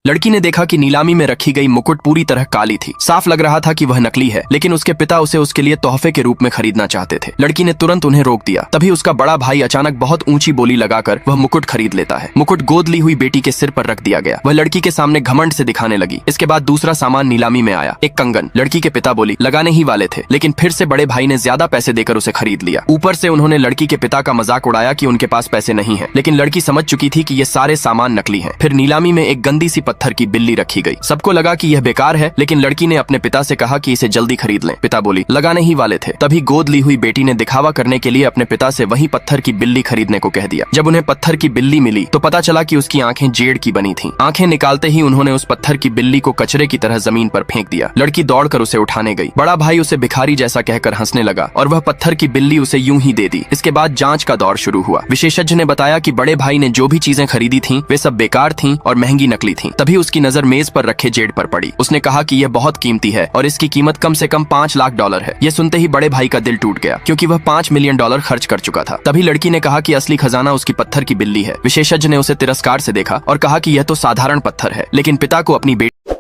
लड़की ने देखा कि नीलामी में रखी गई मुकुट पूरी तरह काली थी। साफ लग रहा था कि वह नकली है, लेकिन उसके पिता उसे उसके लिए तोहफे के रूप में खरीदना चाहते थे। लड़की ने तुरंत उन्हें रोक दिया। तभी उसका बड़ा भाई अचानक बहुत ऊंची बोली लगाकर वह मुकुट खरीद लेता है। मुकुट गोद ली हुई बेटी के सिर पर रख दिया गया। वह लड़की के सामने घमंड से दिखाने लगी। इसके बाद दूसरा सामान नीलामी में आया, एक कंगन। लड़की के पिता बोली लगाने ही वाले थे, लेकिन फिर से बड़े भाई ने ज्यादा पैसे देकर उसे खरीद लिया। ऊपर से उन्होंने लड़की के पिता का मजाक उड़ाया कि उनके पास पैसे नहीं है, लेकिन लड़की समझ चुकी थी कि ये सारे सामान नकली हैं। फिर नीलामी में एक गंदी सी पत्थर की बिल्ली रखी गई। सबको लगा कि यह बेकार है, लेकिन लड़की ने अपने पिता से कहा कि इसे जल्दी खरीद लें। पिता बोली लगाने ही वाले थे। तभी गोद ली हुई बेटी ने दिखावा करने के लिए अपने पिता से वही पत्थर की बिल्ली खरीदने को कह दिया। जब उन्हें पत्थर की बिल्ली मिली तो पता चला कि उसकी आंखें जेड़ की बनी थीं। आंखें निकालते ही उन्होंने उस पत्थर की बिल्ली को कचरे की तरह जमीन पर फेंक दिया। लड़की दौड़कर उसे उठाने गई। बड़ा भाई उसे भिखारी जैसा कहकर हंसने लगा और वह पत्थर की बिल्ली उसे यूं ही दे दी। इसके बाद जांच का दौर शुरू हुआ। विशेषज्ञ ने बताया कि बड़े भाई ने जो भी चीजें खरीदी थीं वे सब बेकार थीं और महंगी नकली थीं। तभी उसकी नजर मेज पर रखे जेड़ पर पड़ी। उसने कहा कि यह बहुत कीमती है और इसकी कीमत कम से कम $5 लाख है। यह सुनते ही बड़े भाई का दिल टूट गया, क्योंकि वह $5 मिलियन खर्च कर चुका था। तभी लड़की ने कहा कि असली खजाना उसकी पत्थर की बिल्ली है। विशेषज्ञ ने उसे तिरस्कार से देखा और कहा कि यह तो साधारण पत्थर है, लेकिन पिता को अपनी बेटी